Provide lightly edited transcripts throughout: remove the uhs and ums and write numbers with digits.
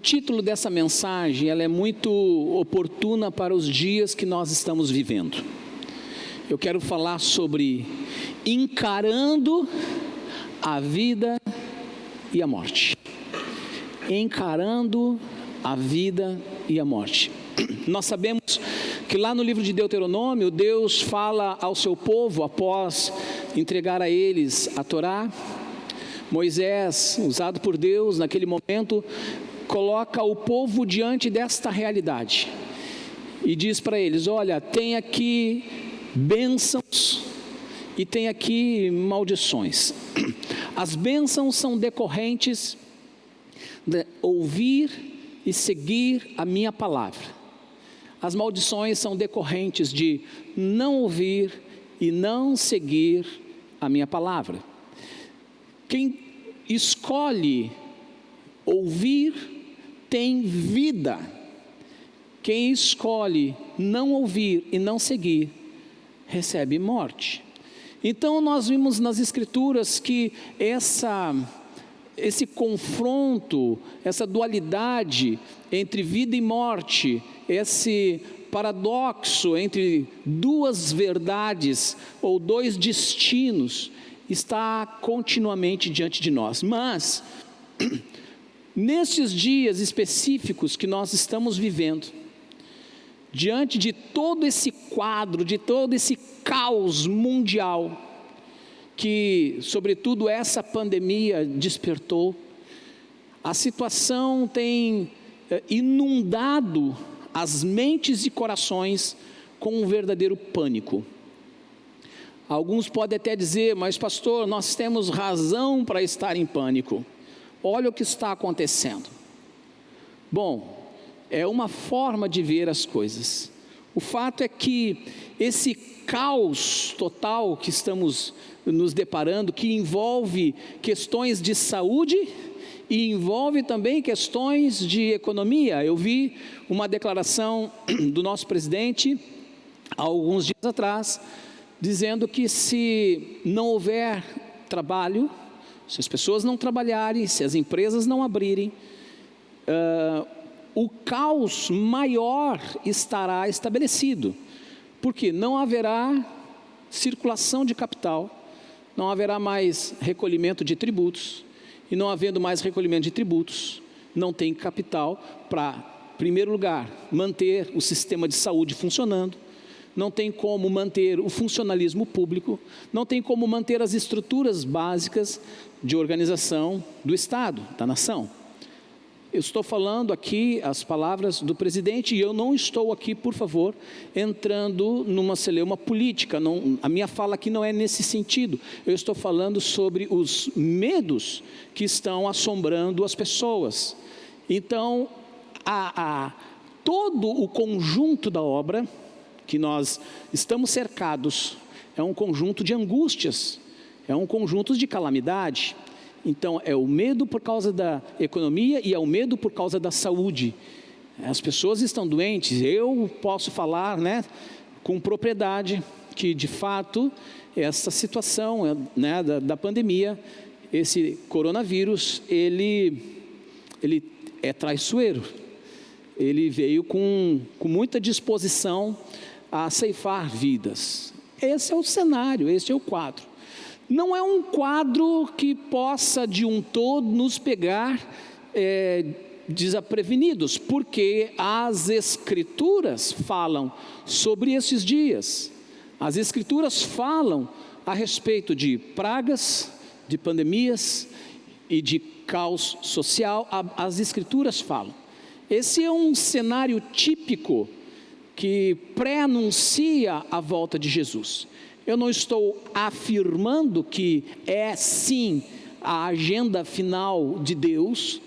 título dessa mensagem, ela é muito oportuna para os dias que nós estamos vivendo. Eu quero falar sobre encarando a vida e a morte. Encarando a vida e a morte. Nós sabemos que lá no livro de Deuteronômio, Deus fala ao seu povo após entregar a eles a Torá. Moisés, usado por Deus naquele momento, coloca o povo diante desta realidade e diz para eles: olha, tem aqui bênçãos e tem aqui maldições. As bênçãos são decorrentes de ouvir e seguir a minha palavra. As maldições são decorrentes de não ouvir e não seguir a minha palavra. Quem escolhe ouvir tem vida. Quem escolhe não ouvir e não seguir, recebe morte. Então nós vimos nas Escrituras que esse confronto, essa dualidade entre vida e morte, esse paradoxo entre duas verdades ou dois destinos, está continuamente diante de nós. Mas, nesses dias específicos que nós estamos vivendo, diante de todo esse quadro, de todo esse caos mundial, que sobretudo essa pandemia despertou, a situação tem inundado as mentes e corações com um verdadeiro pânico. Alguns podem até dizer: mas pastor, nós temos razão para estar em pânico. Olha o que está acontecendo. Bom, é uma forma de ver as coisas. O fato é que esse caos total que estamos nos deparando, que envolve questões de saúde e envolve também questões de economia. Eu vi uma declaração do nosso presidente há alguns dias atrás, dizendo que se não houver trabalho, se as pessoas não trabalharem, se as empresas não abrirem, o caos maior estará estabelecido, porque não haverá circulação de capital, não haverá mais recolhimento de tributos, e não havendo mais recolhimento de tributos, não tem capital para, em primeiro lugar, manter o sistema de saúde funcionando, não tem como manter o funcionalismo público, não tem como manter as estruturas básicas de organização do Estado, da nação. Eu estou falando aqui as palavras do presidente e eu não estou aqui, por favor, entrando numa celeuma política. Não, a minha fala aqui não é nesse sentido. Eu estou falando sobre os medos que estão assombrando as pessoas. Então, todo o conjunto da obra que nós estamos cercados é um conjunto de angústias, é um conjunto de calamidade. Então, é o medo por causa da economia e é o medo por causa da saúde. As pessoas estão doentes. Eu posso falar, com propriedade que, de fato, essa situação da pandemia, esse coronavírus, ele é traiçoeiro. Ele veio com muita disposição a ceifar vidas. Esse é o cenário, esse é o quadro. Não é um quadro que possa de um todo nos pegar desaprevenidos, porque as Escrituras falam sobre esses dias. As Escrituras falam a respeito de pragas, de pandemias e de caos social. As Escrituras falam. Esse é um cenário típico que pré-anuncia a volta de Jesus. Eu não estou afirmando que é sim a agenda final de Deus,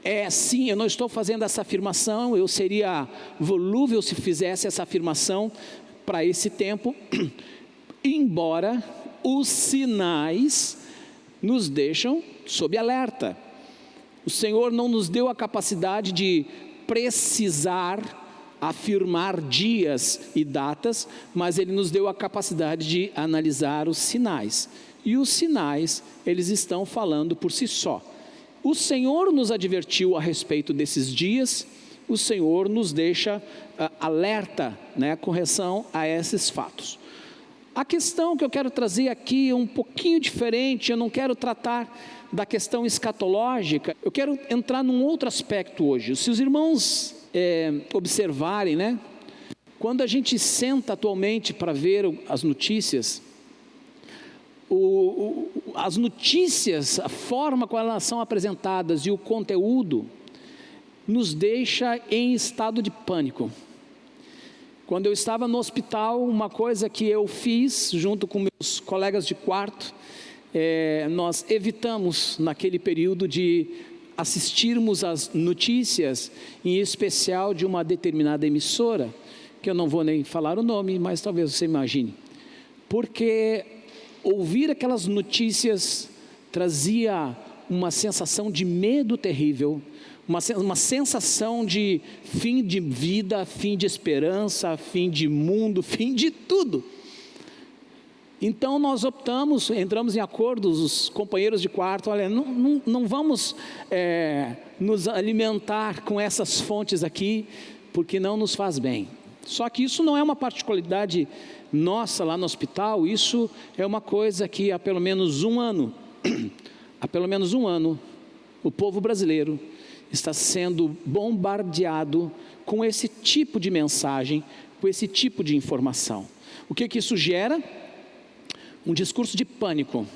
é sim, eu não estou fazendo essa afirmação, eu seria volúvel se fizesse essa afirmação para esse tempo, embora os sinais nos deixam sob alerta. O Senhor não nos deu a capacidade de precisar afirmar dias e datas, mas Ele nos deu a capacidade de analisar os sinais. E os sinais, eles estão falando por si só. o Senhor nos advertiu a respeito desses dias, o Senhor nos deixa alerta, né, com relação a esses fatos. A questão que eu quero trazer aqui é um pouquinho diferente. Eu não quero tratar da questão escatológica, eu quero entrar num outro aspecto hoje. Se os irmãos observarem, né, quando a gente senta atualmente para ver as notícias, as notícias, a forma como elas são apresentadas e o conteúdo, nos deixa em estado de pânico. Quando eu estava no hospital, uma coisa que eu fiz, junto com meus colegas de quarto, nós evitamos, naquele período, de assistirmos às notícias, em especial de uma determinada emissora, que eu não vou nem falar o nome, mas talvez você imagine, porque ouvir aquelas notícias trazia uma sensação de medo terrível, uma sensação de fim de vida, fim de esperança, fim de mundo, fim de tudo. Então nós entramos em acordo, os companheiros de quarto, olha, não vamos nos alimentar com essas fontes aqui, porque não nos faz bem. Só que isso não é uma particularidade nossa lá no hospital, isso é uma coisa que há pelo menos um ano, o povo brasileiro está sendo bombardeado com esse tipo de mensagem, com esse tipo de informação. O que isso gera? Um discurso de pânico.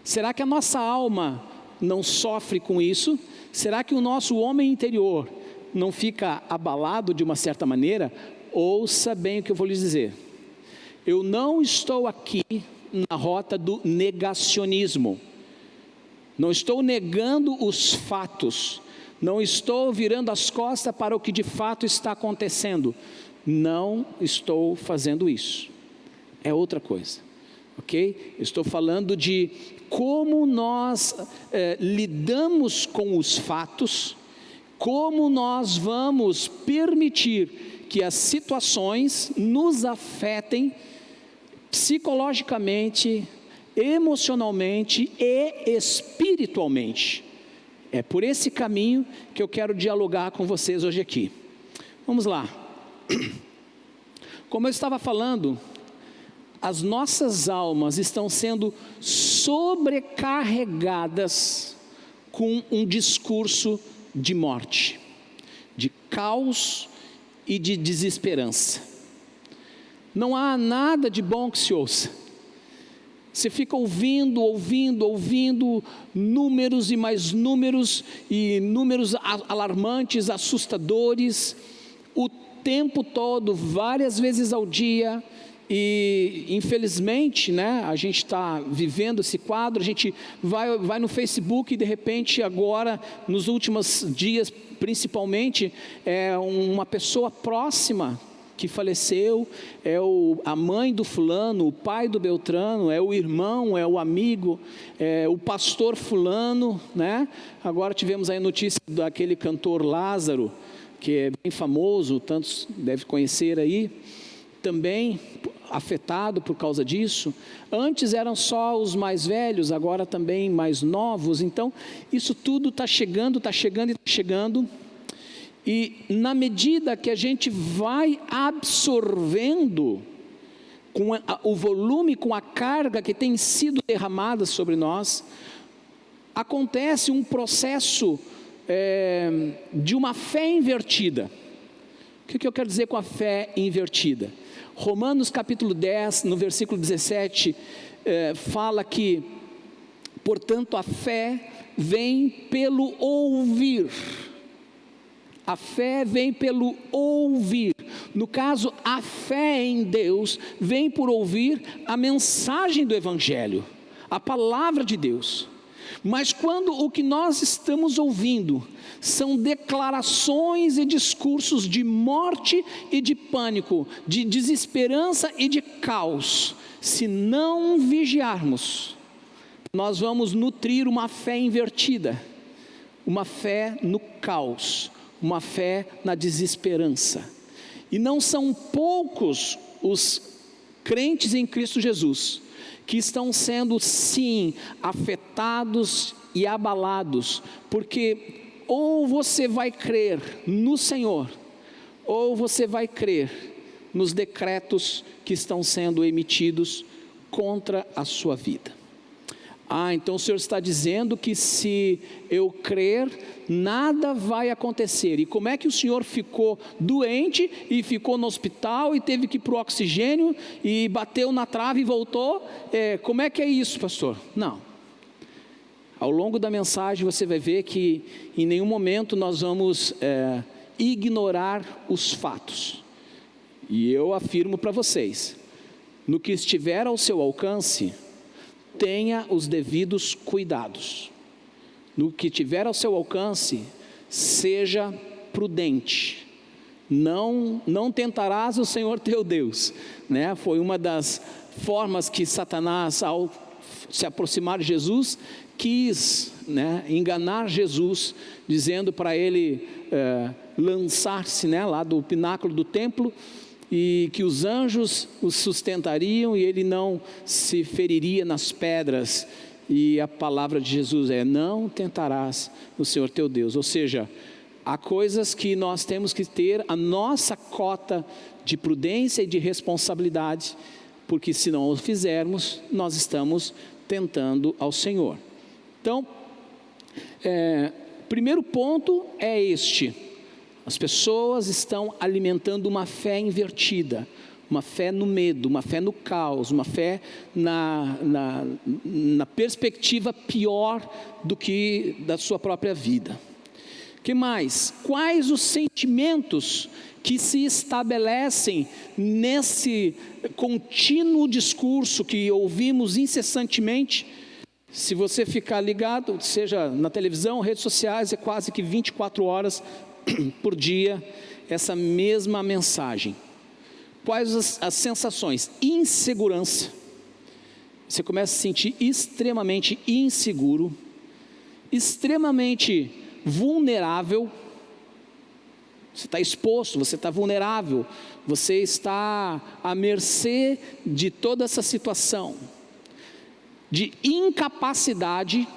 Será que a nossa alma não sofre com isso? Será que o nosso homem interior não fica abalado de uma certa maneira? Ouça bem o que eu vou lhes dizer. Eu não estou aqui na rota do negacionismo. Não estou negando os fatos. Não estou virando as costas para o que de fato está acontecendo. Não estou fazendo isso. É outra coisa. Ok? Estou falando de como nós lidamos com os fatos, como nós vamos permitir que as situações nos afetem psicologicamente, emocionalmente e espiritualmente. É por esse caminho que eu quero dialogar com vocês hoje aqui. Vamos lá. Como eu estava falando, as nossas almas estão sendo sobrecarregadas com um discurso de morte, de caos e de desesperança. Não há nada de bom que se ouça. Você fica ouvindo números e mais números, e números alarmantes, assustadores, o tempo todo, várias vezes ao dia. E infelizmente, né, a gente está vivendo esse quadro. A gente vai no Facebook e de repente agora, nos últimos dias principalmente, uma pessoa próxima que faleceu, a mãe do fulano, o pai do Beltrano, é o irmão, é o amigo, é o pastor fulano, né? Agora tivemos aí a notícia daquele cantor Lázaro, que é bem famoso, tantos devem conhecer aí, também afetado por causa disso. Antes eram só os mais velhos, agora também mais novos. Então isso tudo está chegando. E na medida que a gente vai absorvendo com o volume, com a carga que tem sido derramada sobre nós, acontece um processo de uma fé invertida. O que eu quero dizer com a fé invertida? Romanos capítulo 10, no versículo 17, fala que, portanto, a fé vem pelo ouvir. A fé vem pelo ouvir. No caso, a fé em Deus vem por ouvir a mensagem do Evangelho, a palavra de Deus. Mas quando o que nós estamos ouvindo são declarações e discursos de morte e de pânico, de desesperança e de caos, se não vigiarmos, nós vamos nutrir uma fé invertida, uma fé no caos, uma fé na desesperança. E não são poucos os crentes em Cristo Jesus que estão sendo, sim, afetados e abalados, porque ou você vai crer no Senhor, ou você vai crer nos decretos que estão sendo emitidos contra a sua vida. Então o Senhor está dizendo que se eu crer, nada vai acontecer. E como é que o Senhor ficou doente e ficou no hospital e teve que ir para o oxigênio e bateu na trave e voltou? Como é que é isso, pastor? Não. Ao longo da mensagem você vai ver que em nenhum momento nós vamos ignorar os fatos. E eu afirmo para vocês, no que estiver ao seu alcance, tenha os devidos cuidados. No que tiver ao seu alcance, seja prudente. Não tentarás o Senhor teu Deus, né? Foi uma das formas que Satanás, ao se aproximar de Jesus, quis, né, enganar Jesus, dizendo para ele lançar-se, né, lá do pináculo do templo, e que os anjos o sustentariam e ele não se feriria nas pedras. E a palavra de Jesus é: não tentarás o Senhor teu Deus. Ou seja, há coisas que nós temos que ter a nossa cota de prudência e de responsabilidade, porque se não o fizermos, nós estamos tentando ao Senhor. Então, primeiro ponto é este: as pessoas estão alimentando uma fé invertida, uma fé no medo, uma fé no caos, uma fé na perspectiva pior do que da sua própria vida. Que mais? Quais os sentimentos que se estabelecem nesse contínuo discurso que ouvimos incessantemente? Se você ficar ligado, seja na televisão, redes sociais, é quase que 24 horas por dia, essa mesma mensagem. Quais as sensações? Insegurança. Você começa a se sentir extremamente inseguro, extremamente vulnerável. Você está exposto, você está vulnerável, você está à mercê de toda essa situação de incapacidade.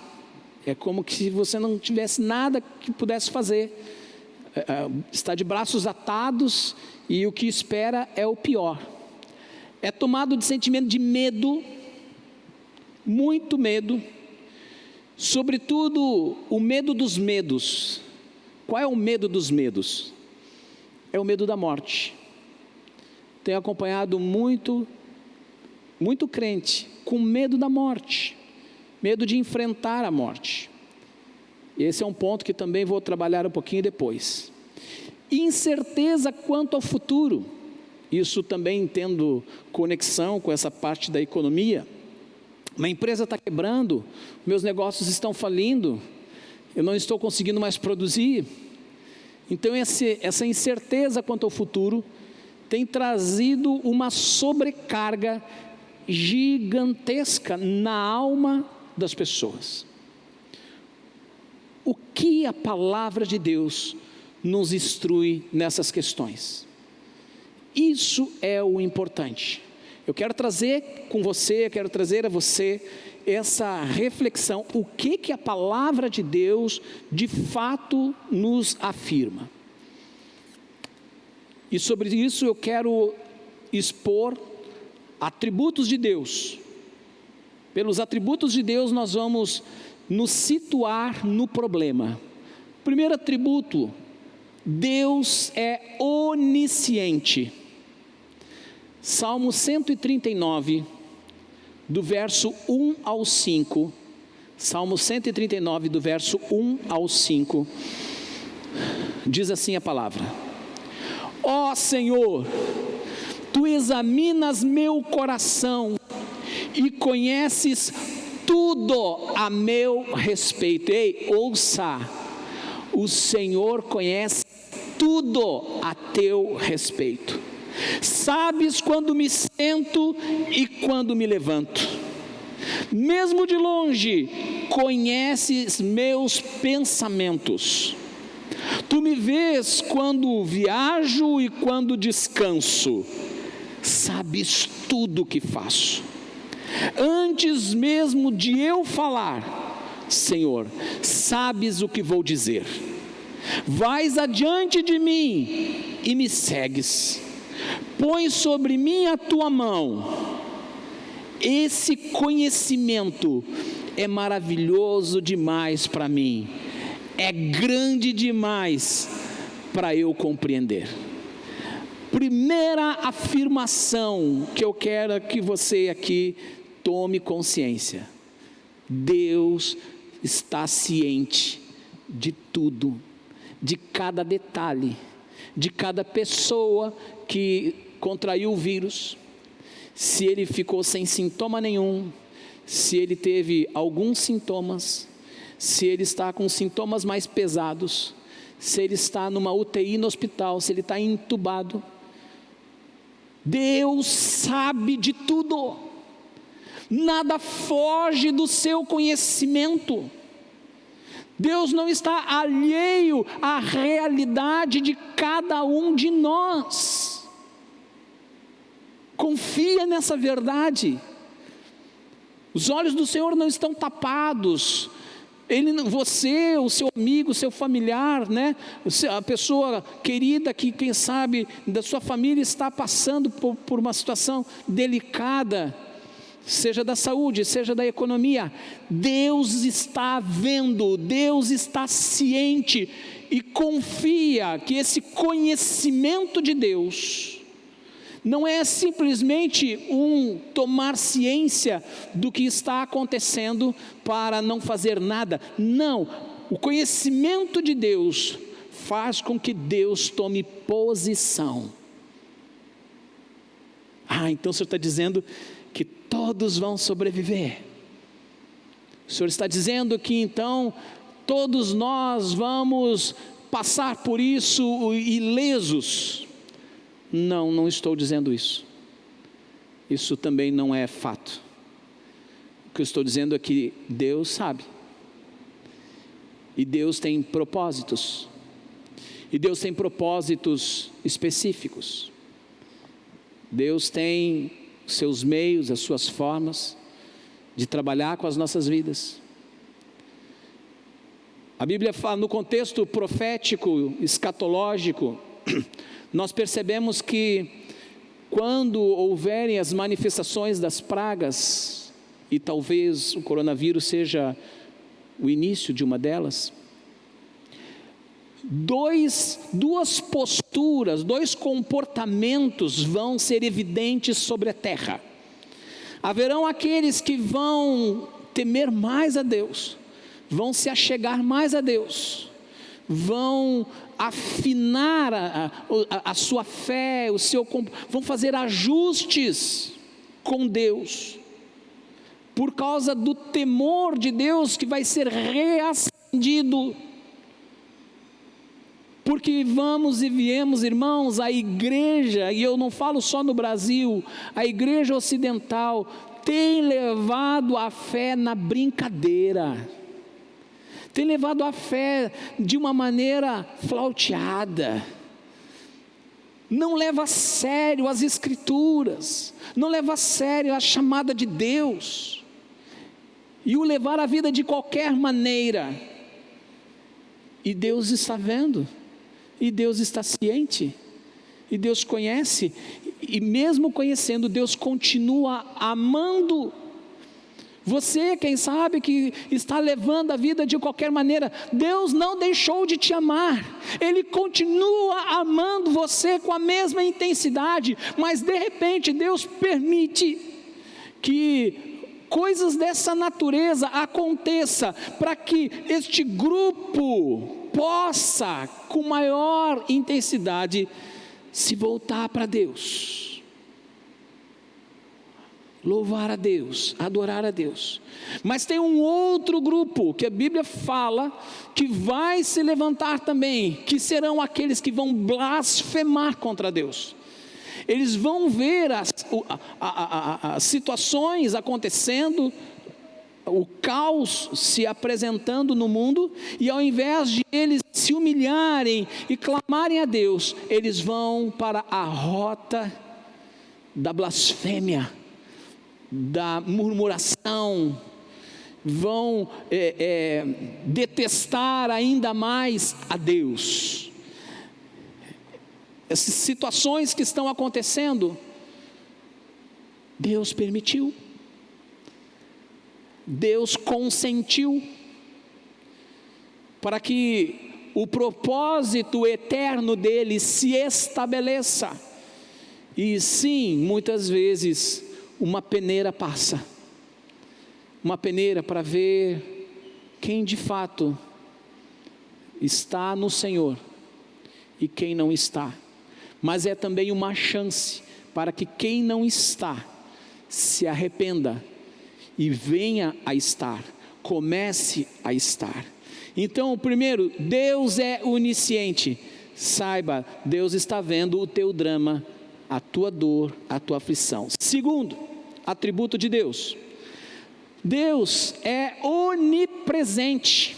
É como se você não tivesse nada que pudesse fazer. Está de braços atados e o que espera é o pior. É tomado de sentimento de medo, muito medo, sobretudo o medo dos medos. Qual é o medo dos medos? É o medo da morte. Tenho acompanhado muito crente com medo da morte, medo de enfrentar a morte. Esse é um ponto que também vou trabalhar um pouquinho depois. Incerteza quanto ao futuro. Isso também tendo conexão com essa parte da economia. Uma empresa está quebrando, meus negócios estão falindo, eu não estou conseguindo mais produzir. Então essa incerteza quanto ao futuro tem trazido uma sobrecarga gigantesca na alma das pessoas. O que a palavra de Deus nos instrui nessas questões? Isso é o importante. Eu quero trazer a você essa reflexão, o que a palavra de Deus de fato nos afirma. E sobre isso eu quero expor atributos de Deus. Pelos atributos de Deus nós vamos nos situar no problema. Primeiro atributo: Deus é onisciente. Salmo 139, do verso 1 ao 5. Salmo 139, do verso 1 ao 5. Diz assim a palavra: Ó Senhor, Tu examinas meu coração e conheces tudo a meu respeito. Ei, ouça, o Senhor conhece tudo a teu respeito. Sabes quando me sento e quando me levanto. Mesmo de longe, conheces meus pensamentos. Tu me vês quando viajo e quando descanso. Sabes tudo o que faço. Antes mesmo de eu falar, Senhor, sabes o que vou dizer. Vais adiante de mim e me segues. Põe sobre mim a tua mão. Esse conhecimento é maravilhoso demais para mim. É grande demais para eu compreender. Primeira afirmação que eu quero que você aqui tome consciência: Deus está ciente de tudo, de cada detalhe, de cada pessoa que contraiu o vírus, se ele ficou sem sintoma nenhum, se ele teve alguns sintomas, se ele está com sintomas mais pesados, se ele está numa UTI no hospital, se ele está entubado. Deus sabe de tudo, nada foge do seu conhecimento. Deus não está alheio à realidade de cada um de nós. Confia nessa verdade. Os olhos do Senhor não estão tapados. Você, o seu amigo, o seu familiar, né? A pessoa querida que, quem sabe, da sua família está passando por uma situação delicada, seja da saúde, seja da economia. Deus está vendo, Deus está ciente, e confia que esse conhecimento de Deus não é simplesmente tomar ciência do que está acontecendo para não fazer nada. Não, o conhecimento de Deus faz com que Deus tome posição. Então o Senhor está dizendo que todos vão sobreviver. O Senhor está dizendo que então todos nós vamos passar por isso ilesos. Não, não estou dizendo isso. Isso também não é fato. O que eu estou dizendo é que Deus sabe. E Deus tem propósitos. E Deus tem propósitos específicos. Deus tem seus meios, as suas formas de trabalhar com as nossas vidas. A Bíblia fala no contexto profético, escatológico, nós percebemos que quando houverem as manifestações das pragas, e talvez o coronavírus seja o início de uma delas, duas posturas, dois comportamentos vão ser evidentes sobre a terra. Haverão aqueles que vão temer mais a Deus, vão se achegar mais a Deus, vão afinar a sua fé, vão fazer ajustes com Deus, por causa do temor de Deus que vai ser reacendido. Porque vamos e viemos, irmãos, a igreja, e eu não falo só no Brasil, a igreja ocidental tem levado a fé na brincadeira, tem levado a fé de uma maneira flauteada, não leva a sério as escrituras, não leva a sério a chamada de Deus, e o levar a vida de qualquer maneira. E Deus está vendo, e Deus está ciente, e Deus conhece, e mesmo conhecendo, Deus continua amando. Você, quem sabe, que está levando a vida de qualquer maneira, Deus não deixou de te amar, Ele continua amando você com a mesma intensidade, mas de repente Deus permite que coisas dessa natureza aconteça, para que este grupo possa, com maior intensidade, se voltar para Deus, louvar a Deus, adorar a Deus. Mas tem um outro grupo que a Bíblia fala que vai se levantar também, que serão aqueles que vão blasfemar contra Deus. Eles vão ver as situações acontecendo, o caos se apresentando no mundo, e ao invés de eles se humilharem e clamarem a Deus, eles vão para a rota da blasfêmia, da murmuração, vão detestar ainda mais a Deus. Essas situações que estão acontecendo, Deus permitiu, Deus consentiu, para que o propósito eterno dele se estabeleça. E sim, muitas vezes, uma peneira passa, uma peneira para ver quem de fato está no Senhor e quem não está. Mas é também uma chance para que quem não está se arrependa e venha a estar, comece a estar. Então, primeiro, Deus é onisciente. Saiba, Deus está vendo o teu drama, a tua dor, a tua aflição. Segundo, atributo de Deus: Deus é onipresente.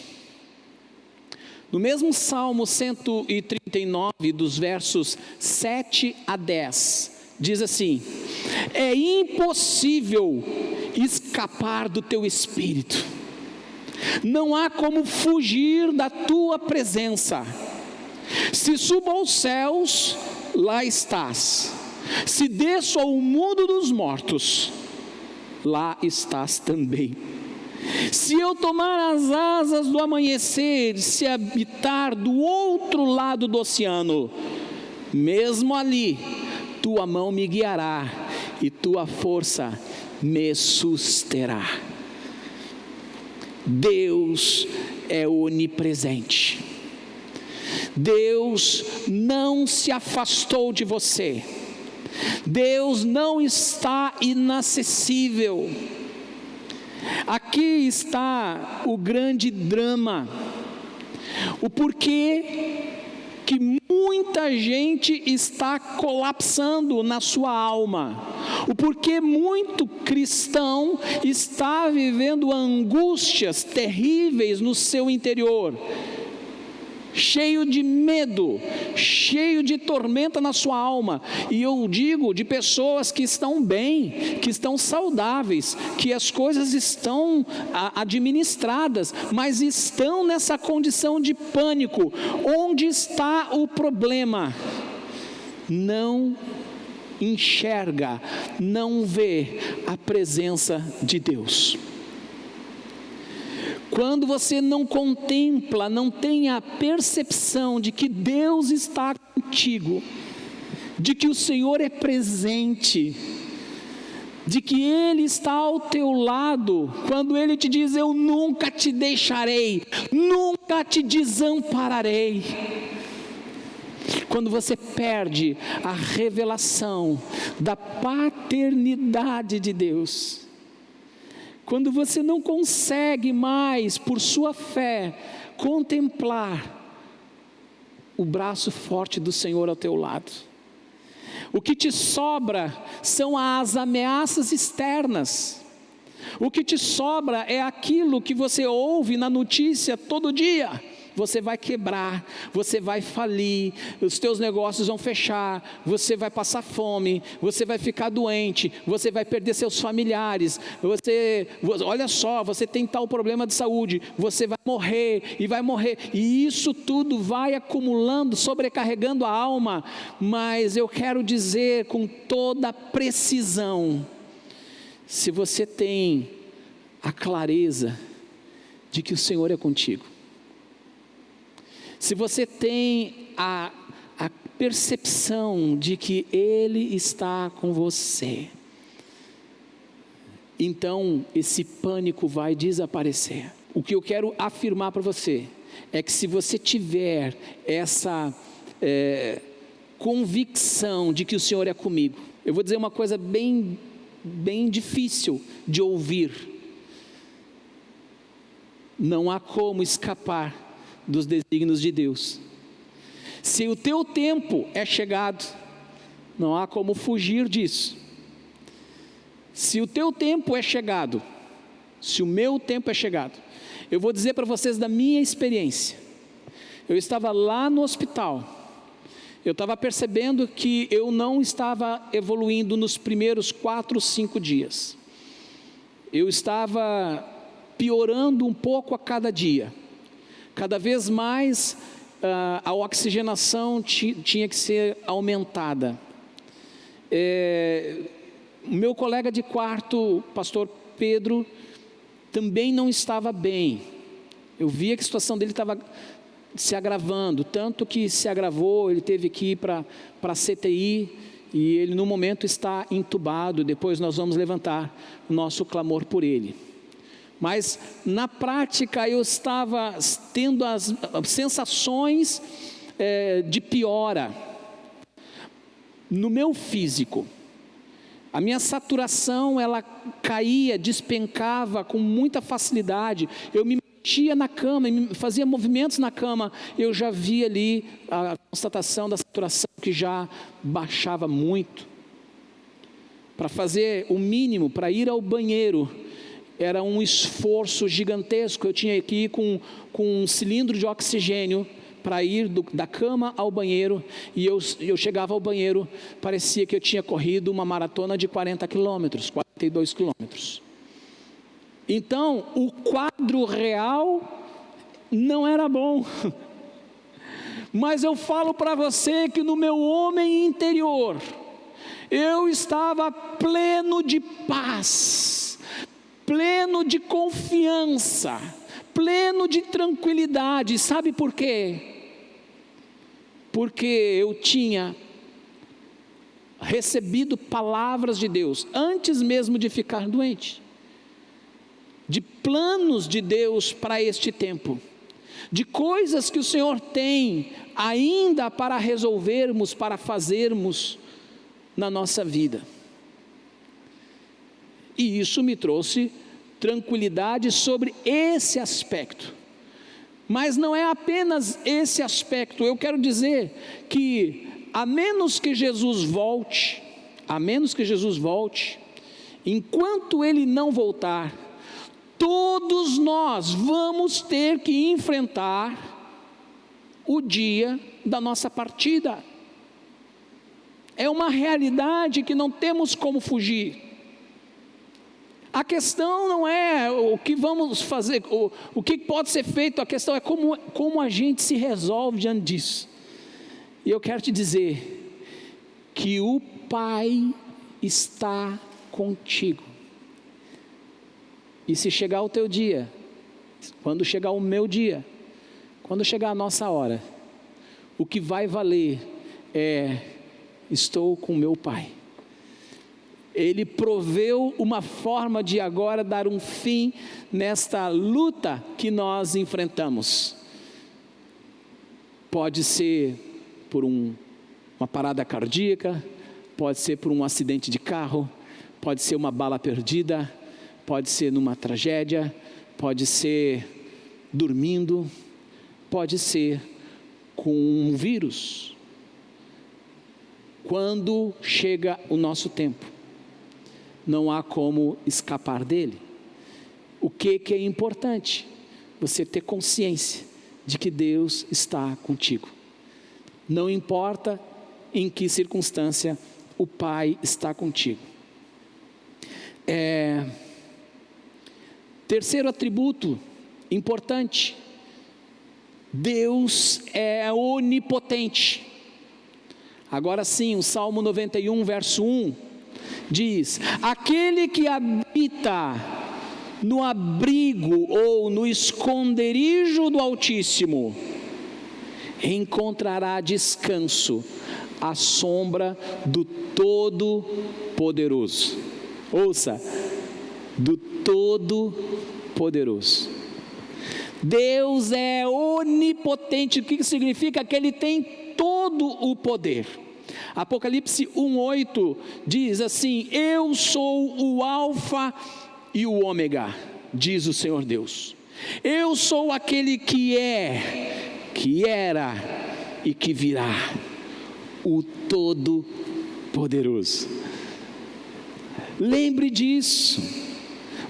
No mesmo Salmo 139, dos versos 7 a 10, diz assim: é impossível escapar do teu espírito, não há como fugir da tua presença. Se subo aos céus, lá estás. Se desço ao mundo dos mortos, lá estás também. Se eu tomar as asas do amanhecer, se habitar do outro lado do oceano, mesmo ali, tua mão me guiará e tua força me susterá. Deus é onipresente. Deus não se afastou de você. Deus não está inacessível. Aqui está o grande drama, o porquê que muita gente está colapsando na sua alma, o porquê muito cristão está vivendo angústias terríveis no seu interior, cheio de medo, cheio de tormenta na sua alma. E eu digo de pessoas que estão bem, que estão saudáveis, que as coisas estão administradas, mas estão nessa condição de pânico. Onde está o problema? Não enxerga, não vê a presença de Deus. Quando você não contempla, não tem a percepção de que Deus está contigo, de que o Senhor é presente, de que Ele está ao teu lado, quando Ele te diz: eu nunca te deixarei, nunca te desampararei. Quando você perde a revelação da paternidade de Deus, quando você não consegue mais, por sua fé, contemplar o braço forte do Senhor ao teu lado, o que te sobra são as ameaças externas, o que te sobra é aquilo que você ouve na notícia todo dia: você vai quebrar, você vai falir, os teus negócios vão fechar, você vai passar fome, você vai ficar doente, você vai perder seus familiares, olha só, você tem tal problema de saúde, você vai morrer, e isso tudo vai acumulando, sobrecarregando a alma. Mas eu quero dizer com toda precisão, se você tem a clareza de que o Senhor é contigo, se você tem a percepção de que Ele está com você, então esse pânico vai desaparecer. O que eu quero afirmar para você é que se você tiver essa convicção de que o Senhor é comigo, eu vou dizer uma coisa bem difícil de ouvir: não há como escapar dos desígnios de Deus. Se o teu tempo é chegado, não há como fugir disso. Se o teu tempo é chegado, se o meu tempo é chegado, eu vou dizer para vocês da minha experiência. Eu estava lá no hospital, eu estava percebendo que eu não estava evoluindo nos primeiros 4, 5 dias. eu estava piorando um pouco a cada dia. Cada vez mais a oxigenação tinha que ser aumentada. Meu colega de quarto, pastor Pedro, também não estava bem. Eu via que a situação dele estava se agravando, tanto que se agravou, ele teve que ir para a CTI, e ele no momento está entubado. Depois nós vamos levantar o nosso clamor por ele. Mas na prática eu estava tendo as sensações de piora no meu físico. A minha saturação, ela caía, despencava com muita facilidade. Eu me metia na cama, fazia movimentos na cama, eu já via ali a constatação da saturação que já baixava muito. Para fazer o mínimo, para ir ao banheiro, era um esforço gigantesco. Eu tinha que ir com um cilindro de oxigênio para ir da cama ao banheiro, e eu chegava ao banheiro, parecia que eu tinha corrido uma maratona de 40 quilômetros, 42 quilômetros. Então, o quadro real não era bom, mas eu falo para você que no meu homem interior, eu estava pleno de paz, pleno de confiança, pleno de tranquilidade. Sabe por quê? Porque eu tinha recebido palavras de Deus, antes mesmo de ficar doente, de planos de Deus para este tempo, de coisas que o Senhor tem ainda para resolvermos, para fazermos na nossa vida. E isso me trouxe tranquilidade sobre esse aspecto. Mas não é apenas esse aspecto. Eu quero dizer que a menos que Jesus volte, enquanto Ele não voltar, todos nós vamos ter que enfrentar o dia da nossa partida. É uma realidade que não temos como fugir. A questão não é o que vamos fazer, o que pode ser feito, a questão é como a gente se resolve diante disso. E eu quero te dizer que o Pai está contigo. E se chegar o teu dia, quando chegar o meu dia, quando chegar a nossa hora, o que vai valer é: estou com meu Pai. Ele proveu uma forma de agora dar um fim nesta luta que nós enfrentamos. Pode ser por uma parada cardíaca, pode ser por um acidente de carro, pode ser uma bala perdida, pode ser numa tragédia, pode ser dormindo, pode ser com um vírus. Quando chega o nosso tempo, não há como escapar dele. O que é importante? Você ter consciência de que Deus está contigo. Não importa em que circunstância, o Pai está contigo. Terceiro atributo importante: Deus é onipotente. Agora sim, o Salmo 91, verso 1, diz: aquele que habita no abrigo ou no esconderijo do Altíssimo, encontrará descanso à sombra do Todo-Poderoso. Ouça, do Todo-Poderoso. Deus é onipotente. O que significa? Que Ele tem todo o poder. Apocalipse 1:8 diz assim: eu sou o alfa e o ômega, diz o Senhor Deus. Eu sou aquele que é, que era e que virá, o Todo-Poderoso. Lembre disso.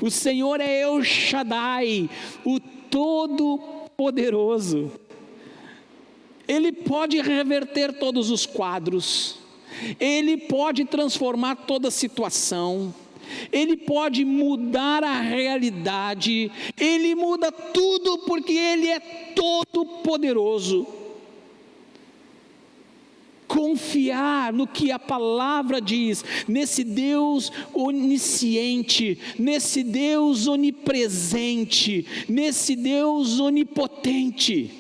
O Senhor é El Shaddai, o Todo-Poderoso. Ele pode reverter todos os quadros, Ele pode transformar toda situação, Ele pode mudar a realidade, Ele muda tudo porque Ele é todo poderoso. Confiar no que a palavra diz, nesse Deus onisciente, nesse Deus onipresente, nesse Deus onipotente,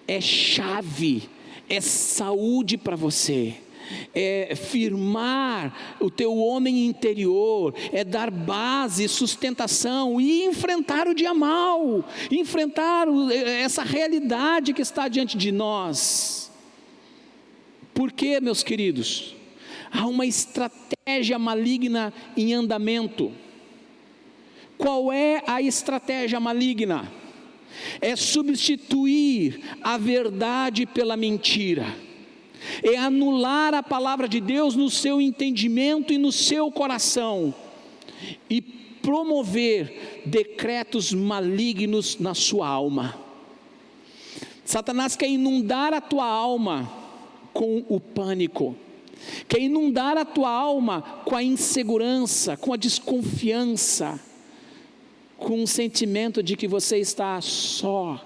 é chave, é saúde para você, é firmar o teu homem interior, é dar base, sustentação e enfrentar o dia mal, enfrentar essa realidade que está diante de nós. Por quê, meus queridos? Há uma estratégia maligna em andamento. Qual é a estratégia maligna? É substituir a verdade pela mentira, é anular a palavra de Deus no seu entendimento e no seu coração, e promover decretos malignos na sua alma. Satanás quer inundar a tua alma com o pânico, quer inundar a tua alma com a insegurança, com a desconfiança, com o sentimento de que você está só,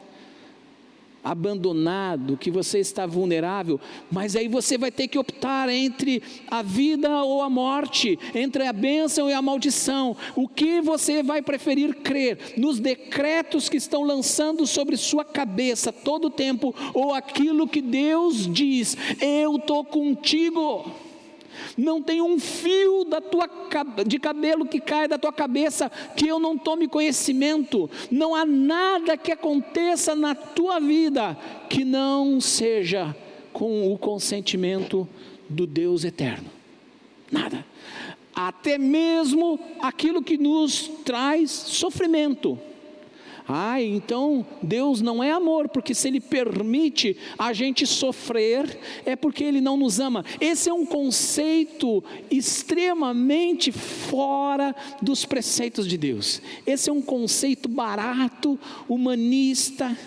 abandonado, que você está vulnerável. Mas aí você vai ter que optar entre a vida ou a morte, entre a bênção e a maldição. O que você vai preferir crer? Nos decretos que estão lançando sobre sua cabeça todo o tempo, ou aquilo que Deus diz: eu estou contigo, não tem um fio de cabelo que cai da tua cabeça que eu não tome conhecimento, não há nada que aconteça na tua vida que não seja com o consentimento do Deus eterno, nada, até mesmo aquilo que nos traz sofrimento. Então Deus não é amor, porque se Ele permite a gente sofrer, é porque Ele não nos ama. Esse é um conceito extremamente fora dos preceitos de Deus. Esse é um conceito barato, humanista,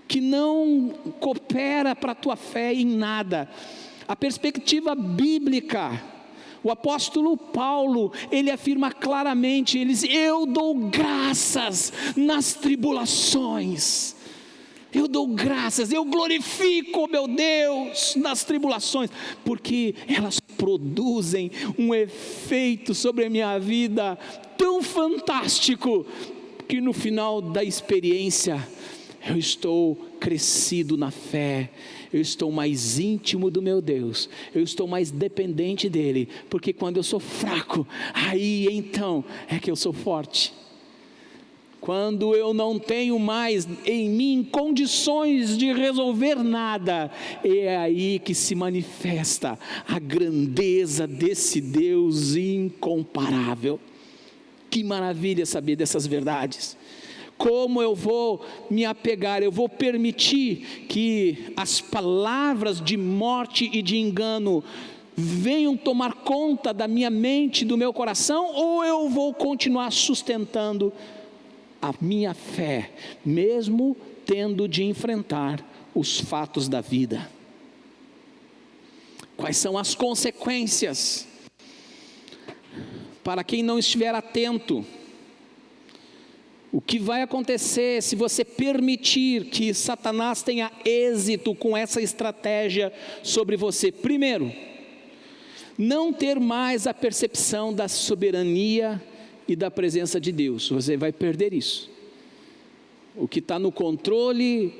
que não coopera para a tua fé em nada. A perspectiva bíblica, o apóstolo Paulo, ele afirma claramente, ele diz: eu dou graças nas tribulações, eu dou graças, eu glorifico meu Deus nas tribulações, porque elas produzem um efeito sobre a minha vida tão fantástico, que no final da experiência, eu estou crescido na fé, eu estou mais íntimo do meu Deus, eu estou mais dependente dEle, porque quando eu sou fraco, aí então é que eu sou forte. Quando eu não tenho mais em mim condições de resolver nada, é aí que se manifesta a grandeza desse Deus incomparável. Que maravilha saber dessas verdades. Como eu vou me apegar? Eu vou permitir que as palavras de morte e de engano venham tomar conta da minha mente, do meu coração, ou eu vou continuar sustentando a minha fé, mesmo tendo de enfrentar os fatos da vida? Quais são as consequências para quem não estiver atento? O que vai acontecer se você permitir que Satanás tenha êxito com essa estratégia sobre você? Primeiro, não ter mais a percepção da soberania e da presença de Deus. Você vai perder isso. O que está no controle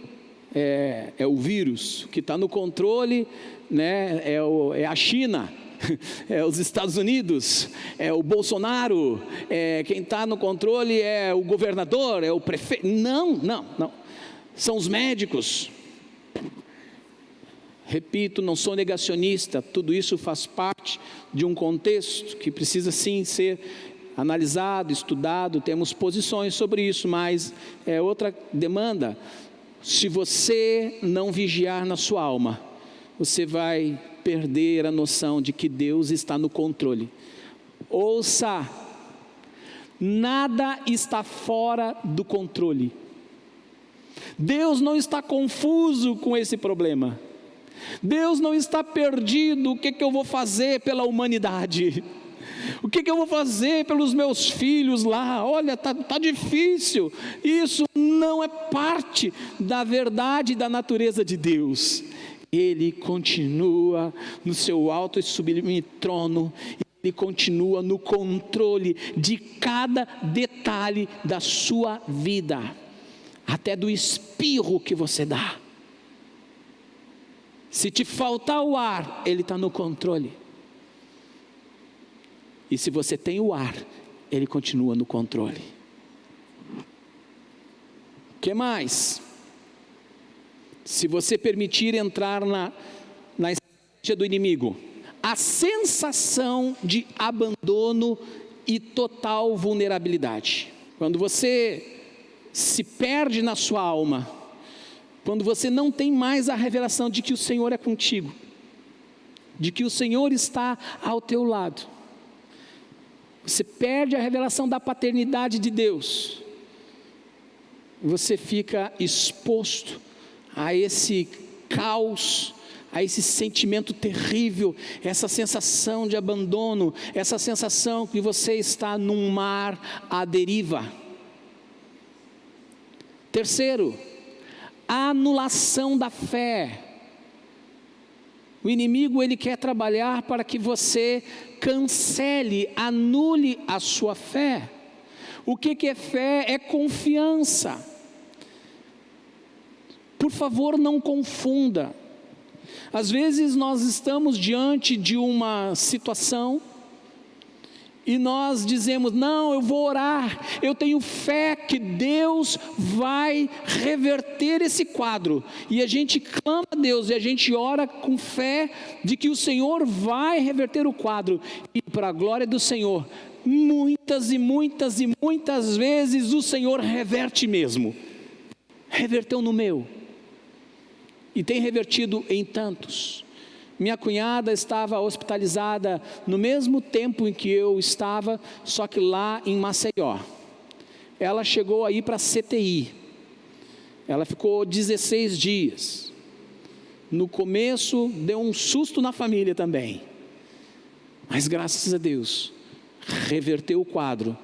é o vírus, o que está no controle, né, é a China, é os Estados Unidos, é o Bolsonaro, quem está no controle é o governador, é o prefeito. Não, são os médicos. Repito, não sou negacionista, tudo isso faz parte de um contexto que precisa sim ser analisado, estudado, temos posições sobre isso, mas é outra demanda. Se você não vigiar na sua alma, você vai perder a noção de que Deus está no controle. Ouça, nada está fora do controle. Deus não está confuso com esse problema. Deus não está perdido. O que eu vou fazer pela humanidade? O que eu vou fazer pelos meus filhos lá? Olha, tá difícil. Isso não é parte da verdade da natureza de Deus. Ele continua no seu alto e sublime trono. Ele continua no controle de cada detalhe da sua vida, até do espirro que você dá. Se te faltar o ar, Ele está no controle. E se você tem o ar, Ele continua no controle. O que mais? Se você permitir entrar na estratégia do inimigo, a sensação de abandono e total vulnerabilidade. Quando você se perde na sua alma, quando você não tem mais a revelação de que o Senhor é contigo, de que o Senhor está ao teu lado, você perde a revelação da paternidade de Deus, você fica exposto a esse caos, a esse sentimento terrível, essa sensação de abandono, essa sensação que você está num mar à deriva. Terceiro, a anulação da fé. O inimigo, ele quer trabalhar para que você cancele, anule a sua fé. O que é fé? É confiança. Por favor, não confunda. Às vezes nós estamos diante de uma situação e nós dizemos: não, eu vou orar, eu tenho fé que Deus vai reverter esse quadro, e a gente clama a Deus, e a gente ora com fé de que o Senhor vai reverter o quadro, e para a glória do Senhor, muitas e muitas e muitas vezes o Senhor reverte mesmo. Reverteu no meu, e tem revertido em tantos. Minha cunhada estava hospitalizada no mesmo tempo em que eu estava, só que lá em Maceió. Ela chegou aí para a CTI. Ela ficou 16 dias. No começo deu um susto na família também. Mas graças a Deus, reverteu o quadro.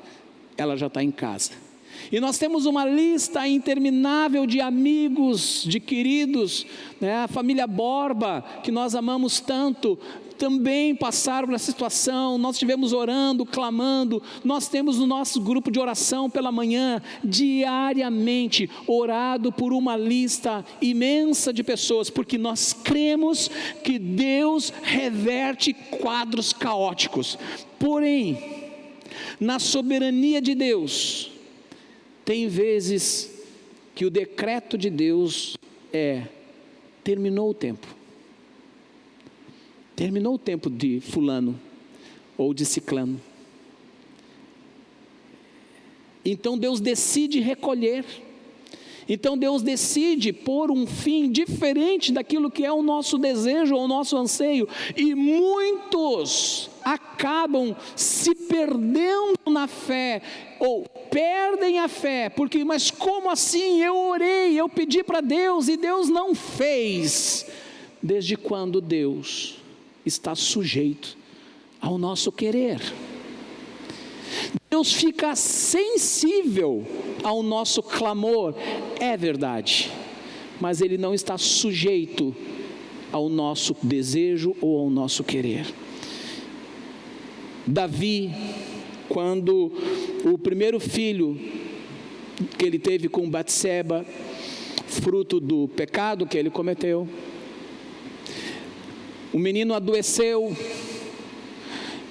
Ela já está em casa. E nós temos uma lista interminável de amigos, de queridos, né? A família Borba, que nós amamos tanto, também passaram por essa situação. Nós estivemos orando, clamando. Nós temos no nosso grupo de oração pela manhã, diariamente, orado por uma lista imensa de pessoas, porque nós cremos que Deus reverte quadros caóticos. Porém, na soberania de Deus, tem vezes que o decreto de Deus terminou o tempo. Terminou o tempo de fulano ou de ciclano. Então Deus decide recolher. Então Deus decide pôr um fim diferente daquilo que é o nosso desejo ou o nosso anseio. E muitos acabam se perdendo na fé, ou perdem a fé, porque, mas como assim? Eu orei, eu pedi para Deus e Deus não fez. Desde quando Deus está sujeito ao nosso querer? Deus fica sensível ao nosso clamor, é verdade, mas Ele não está sujeito ao nosso desejo ou ao nosso querer. Davi, quando o primeiro filho que ele teve com Batseba, fruto do pecado que ele cometeu, o menino adoeceu,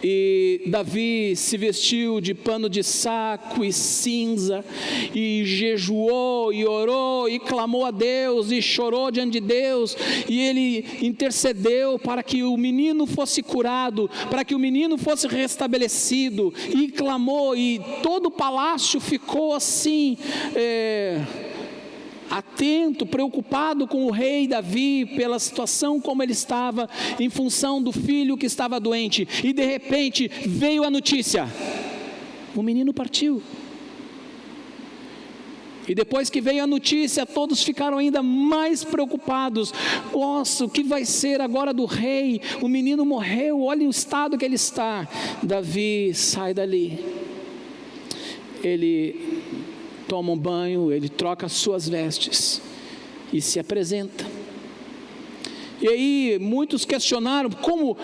e Davi se vestiu de pano de saco e cinza, e jejuou, e orou, e clamou a Deus, e chorou diante de Deus, e ele intercedeu para que o menino fosse curado, para que o menino fosse restabelecido, e clamou, e todo o palácio ficou assim, atento, preocupado com o rei Davi, pela situação como ele estava, em função do filho que estava doente, e de repente veio a notícia: o menino partiu. E depois que veio a notícia, todos ficaram ainda mais preocupados. Nossa, o que vai ser agora do rei? O menino morreu, olha o estado que ele está. Davi sai dali. Ele toma um banho, ele troca as suas vestes e se apresenta. E aí muitos questionaram, como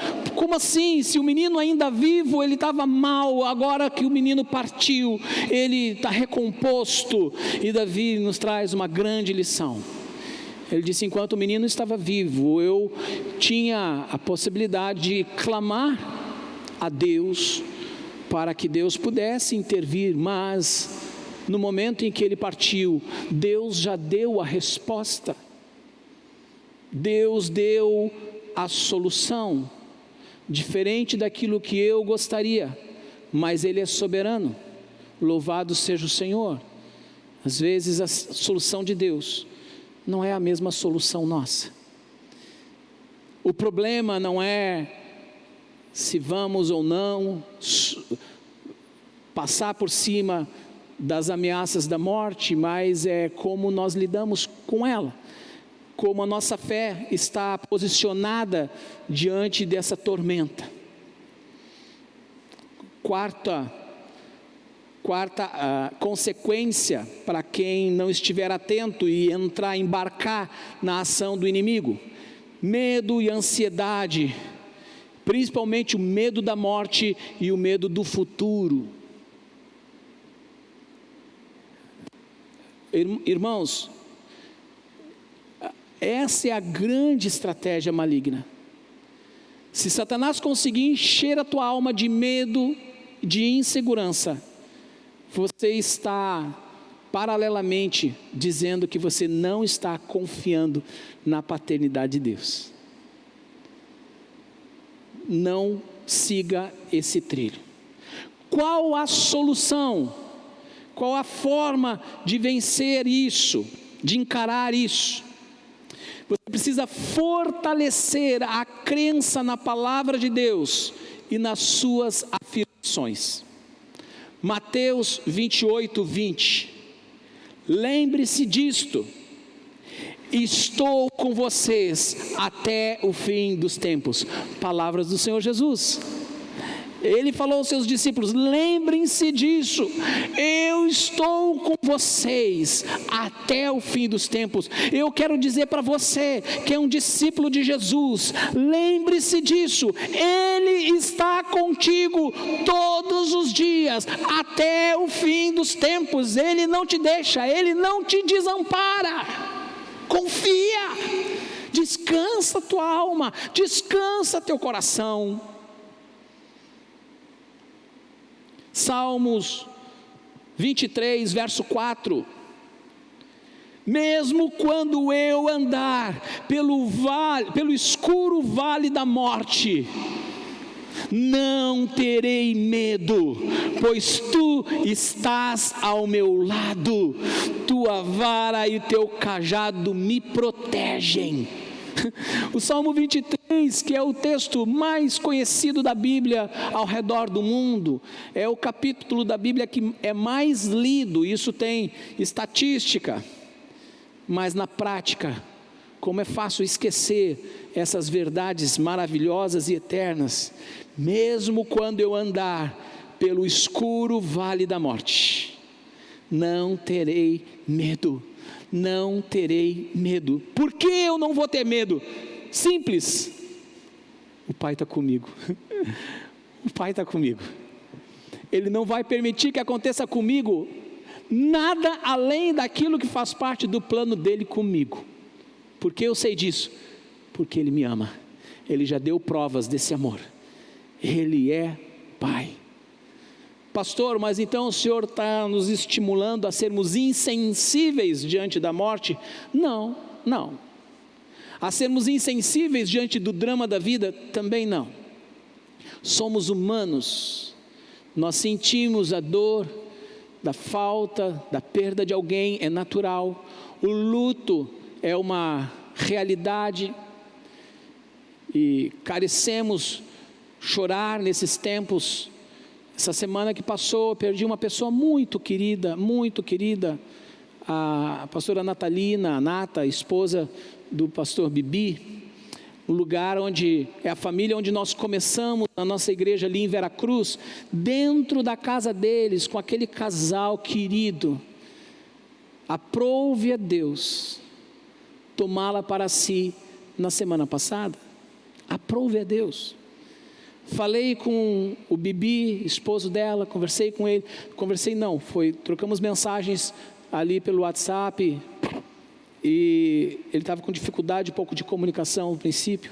assim? Se o menino ainda vivo, ele estava mal, agora que o menino partiu, ele está recomposto. E Davi nos traz uma grande lição. Ele disse: enquanto o menino estava vivo, eu tinha a possibilidade de clamar a Deus, para que Deus pudesse intervir, mas no momento em que ele partiu, Deus já deu a resposta. Deus deu a solução, diferente daquilo que eu gostaria, mas Ele é soberano. Louvado seja o Senhor. Às vezes a solução de Deus não é a mesma solução nossa. O problema não é se vamos ou não passar por cima das ameaças da morte, mas é como nós lidamos com ela. Como a nossa fé está posicionada diante dessa tormenta. Quarta consequência para quem não estiver atento e embarcar na ação do inimigo: medo e ansiedade, principalmente o medo da morte e o medo do futuro. Irmãos, essa é a grande estratégia maligna. Se Satanás conseguir encher a tua alma de medo, de insegurança, você está paralelamente dizendo que você não está confiando na paternidade de Deus. Não siga esse trilho. Qual a solução? Qual a forma de vencer isso, de encarar isso? Você precisa fortalecer a crença na palavra de Deus e nas suas afirmações. Mateus 28, 20. Lembre-se disto: estou com vocês até o fim dos tempos. Palavras do Senhor Jesus. Ele falou aos seus discípulos: lembrem-se disso, eu estou com vocês até o fim dos tempos. Eu quero dizer para você que é um discípulo de Jesus, lembre-se disso, Ele está contigo todos os dias, até o fim dos tempos. Ele não te deixa, Ele não te desampara. Confia, descansa tua alma, descansa teu coração. Salmos 23, verso 4. Mesmo quando eu andar pelo escuro vale da morte, não terei medo, pois tu estás ao meu lado, tua vara e o teu cajado me protegem. O Salmo 23, que é o texto mais conhecido da Bíblia ao redor do mundo, é o capítulo da Bíblia que é mais lido. Isso tem estatística, mas na prática, como é fácil esquecer essas verdades maravilhosas e eternas. Mesmo quando eu andar pelo escuro vale da morte, não terei medo. Não terei medo. Por que eu não vou ter medo? Simples: o Pai está comigo. O Pai está comigo. Ele não vai permitir que aconteça comigo nada além daquilo que faz parte do plano dele comigo. Por que eu sei disso? Porque Ele me ama. Ele já deu provas desse amor. Ele é Pai. Pastor, mas então o Senhor está nos estimulando a sermos insensíveis diante da morte? Não. A sermos insensíveis diante do drama da vida? Também não. Somos humanos, nós sentimos a dor da falta, da perda de alguém, é natural. O luto é uma realidade e carecemos chorar nesses tempos. Essa semana que passou, eu perdi uma pessoa muito querida, a pastora Natalina, a Nata, esposa do pastor Bibi, o lugar onde é a família onde nós começamos a nossa igreja ali em Veracruz, dentro da casa deles, com aquele casal querido. Aprove a Deus tomá-la para si na semana passada. Aprove a Deus. Falei com o Bibi, esposo dela, conversei com ele, trocamos mensagens ali pelo WhatsApp, e ele estava com dificuldade um pouco de comunicação no princípio,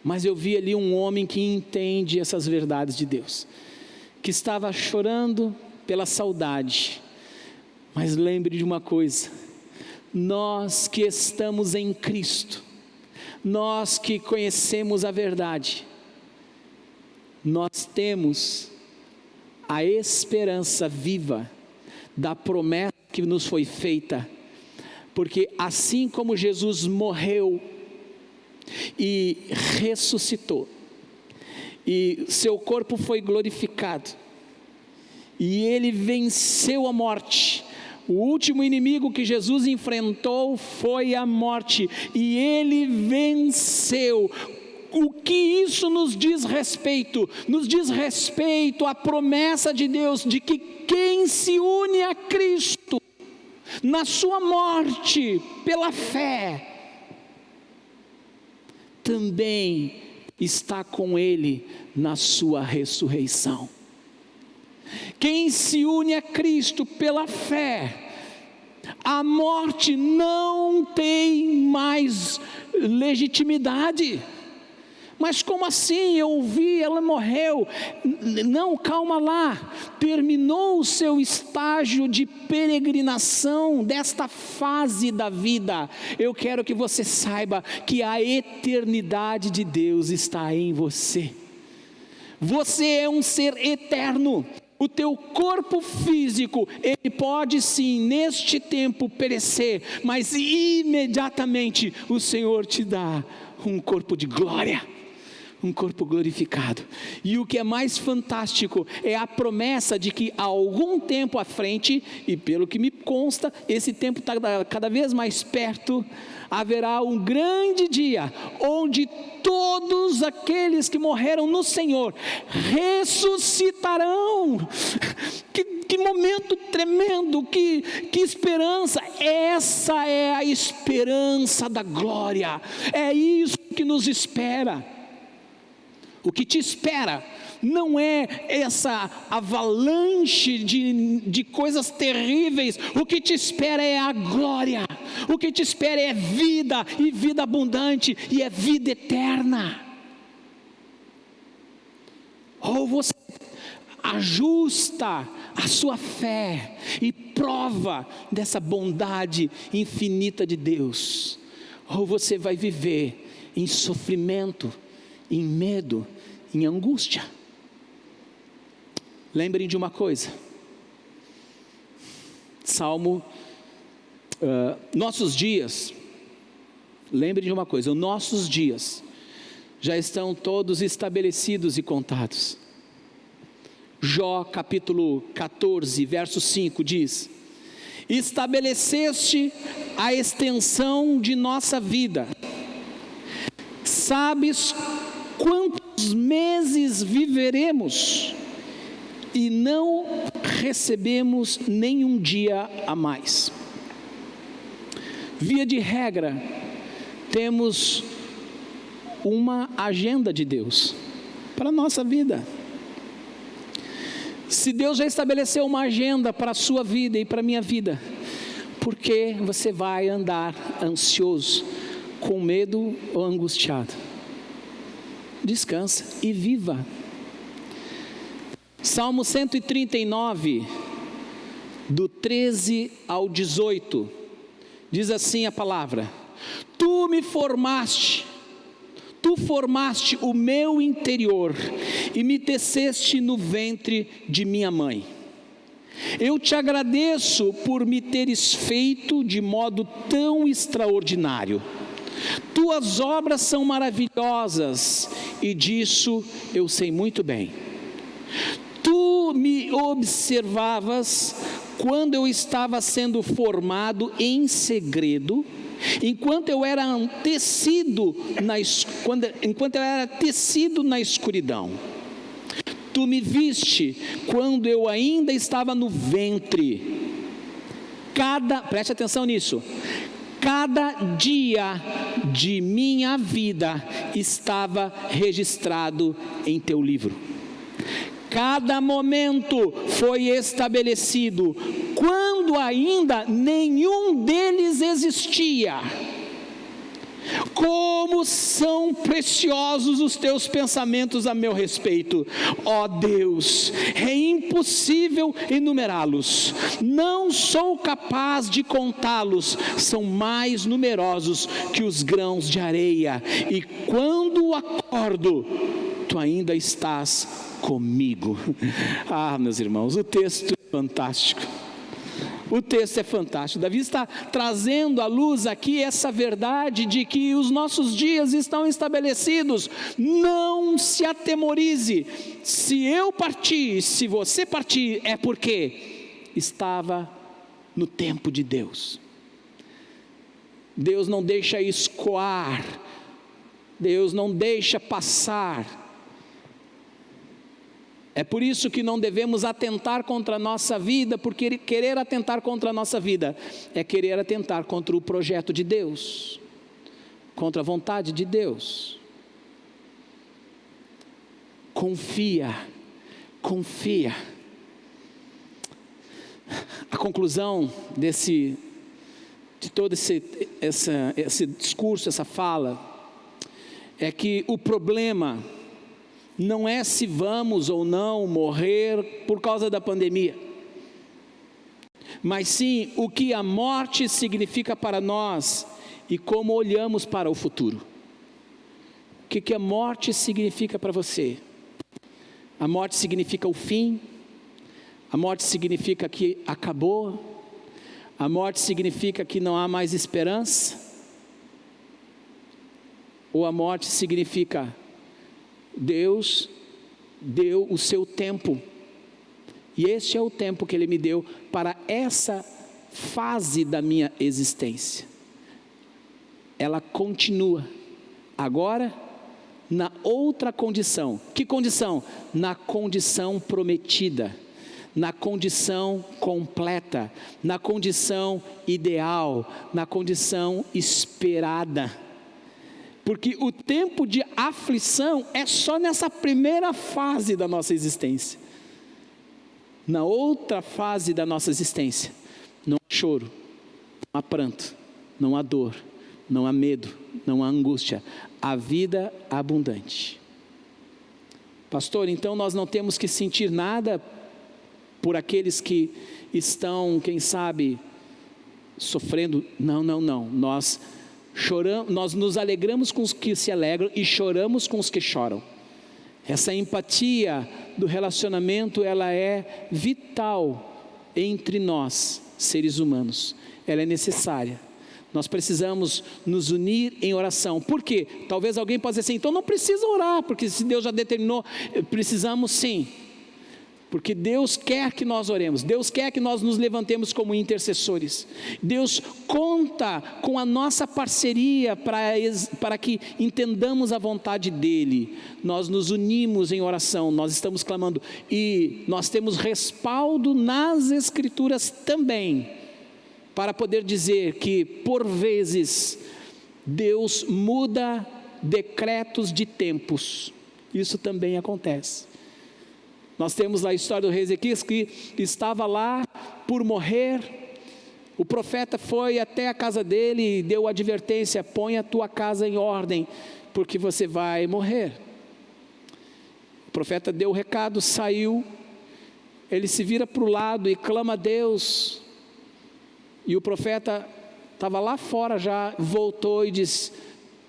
mas eu vi ali um homem que entende essas verdades de Deus, que estava chorando pela saudade, mas lembre de uma coisa: nós que estamos em Cristo, nós que conhecemos a verdade, nós temos a esperança viva da promessa que nos foi feita, porque assim como Jesus morreu e ressuscitou, e seu corpo foi glorificado, e ele venceu a morte. O último inimigo que Jesus enfrentou foi a morte, e ele venceu. O que isso nos diz respeito? Nos diz respeito à promessa de Deus, de que quem se une a Cristo, na sua morte, pela fé, também está com Ele na sua ressurreição. Quem se une a Cristo pela fé, a morte não tem mais legitimidade. Mas como assim? Eu ouvi, ela morreu. Não, calma lá. Terminou o seu estágio de peregrinação desta fase da vida. Eu quero que você saiba que a eternidade de Deus está em você. Você é um ser eterno. O teu corpo físico, ele pode sim, neste tempo, perecer, mas imediatamente o Senhor te dá um corpo de glória, um corpo glorificado. E o que é mais fantástico é a promessa de que há algum tempo à frente, e pelo que me consta, esse tempo está cada vez mais perto, haverá um grande dia, onde todos aqueles que morreram no Senhor ressuscitarão. Que momento tremendo, que esperança! Essa é a esperança da glória, é isso que nos espera. O que te espera não é essa avalanche de coisas terríveis. O que te espera é a glória. O que te espera é vida, e vida abundante, e é vida eterna. Ou você ajusta a sua fé e prova dessa bondade infinita de Deus, ou você vai viver em sofrimento, em medo, em angústia. Lembrem de uma coisa, nossos dias já estão todos estabelecidos e contados. Jó capítulo 14, verso 5 diz: estabeleceste a extensão de nossa vida, sabes quantos meses viveremos, e não recebemos nenhum dia a mais. Via de regra, temos uma agenda de Deus para a nossa vida. Se Deus já estabeleceu uma agenda para a sua vida e para a minha vida, por que você vai andar ansioso, com medo ou angustiado? Descansa e viva. Salmo 139, do 13 ao 18, diz assim a palavra: Tu formaste o meu interior, e me teceste no ventre de minha mãe. Eu te agradeço por me teres feito de modo tão extraordinário. Tuas obras são maravilhosas, e disso eu sei muito bem. Tu me observavas quando eu estava sendo formado em segredo, enquanto eu era tecido na escuridão. Tu me viste quando eu ainda estava no ventre. Preste atenção nisso, cada dia de minha vida estava registrado em teu livro. Cada momento foi estabelecido, quando ainda nenhum deles existia. Como são preciosos os teus pensamentos a meu respeito, ó Deus, é impossível enumerá-los, não sou capaz de contá-los, são mais numerosos que os grãos de areia, e quando acordo, tu ainda estás comigo. Meus irmãos, o texto é fantástico. O texto é fantástico. Davi está trazendo à luz aqui essa verdade de que os nossos dias estão estabelecidos. Não se atemorize. Se eu partir, se você partir, é porque estava no tempo de Deus. Deus não deixa escoar. Deus não deixa passar. É por isso que não devemos atentar contra a nossa vida, porque querer atentar contra a nossa vida é querer atentar contra o projeto de Deus, contra a vontade de Deus. Confia. A conclusão de todo esse discurso, essa fala, é que o problema não é se vamos ou não morrer por causa da pandemia, mas sim o que a morte significa para nós e como olhamos para o futuro. O que a morte significa para você? A morte significa o fim? A morte significa que acabou? A morte significa que não há mais esperança? Ou a morte significa Deus deu o seu tempo, e este é o tempo que Ele me deu para essa fase da minha existência. Ela continua, agora na outra condição. Que condição? Na condição prometida, na condição completa, na condição ideal, na condição esperada. Porque o tempo de aflição é só nessa primeira fase da nossa existência. Na outra fase da nossa existência, não há choro, não há pranto, não há dor, não há medo, não há angústia. Há vida abundante. Pastor, então nós não temos que sentir nada por aqueles que estão, quem sabe, sofrendo? Não. Nós nos alegramos com os que se alegram e choramos com os que choram. Essa empatia do relacionamento, ela é vital entre nós, seres humanos. Ela é necessária. Nós precisamos nos unir em oração. Por quê? Talvez alguém possa dizer assim, então não precisa orar, porque se Deus já determinou, precisamos sim. Porque Deus quer que nós oremos, Deus quer que nós nos levantemos como intercessores. Deus conta com a nossa parceria para que entendamos a vontade dEle. Nós nos unimos em oração, nós estamos clamando e nós temos respaldo nas Escrituras também, para poder dizer que por vezes Deus muda decretos de tempos. Isso também acontece. Nós temos lá a história do rei Ezequias, que estava lá por morrer. O profeta foi até a casa dele e deu advertência: põe a tua casa em ordem, porque você vai morrer. O profeta deu o recado, saiu, ele se vira para o lado e clama a Deus, e o profeta estava lá fora já, voltou e disse: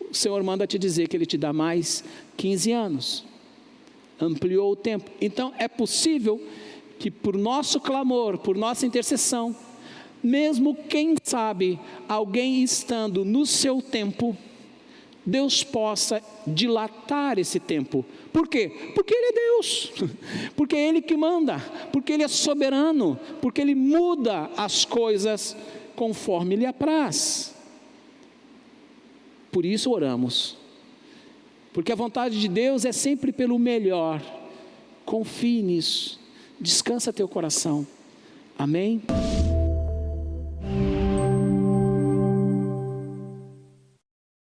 o Senhor manda te dizer que Ele te dá mais 15 anos. Ampliou o tempo. Então é possível que por nosso clamor, por nossa intercessão, mesmo quem sabe, alguém estando no seu tempo, Deus possa dilatar esse tempo. Por quê? Porque Ele é Deus, porque é Ele que manda, porque Ele é soberano, porque Ele muda as coisas conforme lhe apraz. Por isso oramos, porque a vontade de Deus é sempre pelo melhor. Confie nisso, descansa teu coração. Amém?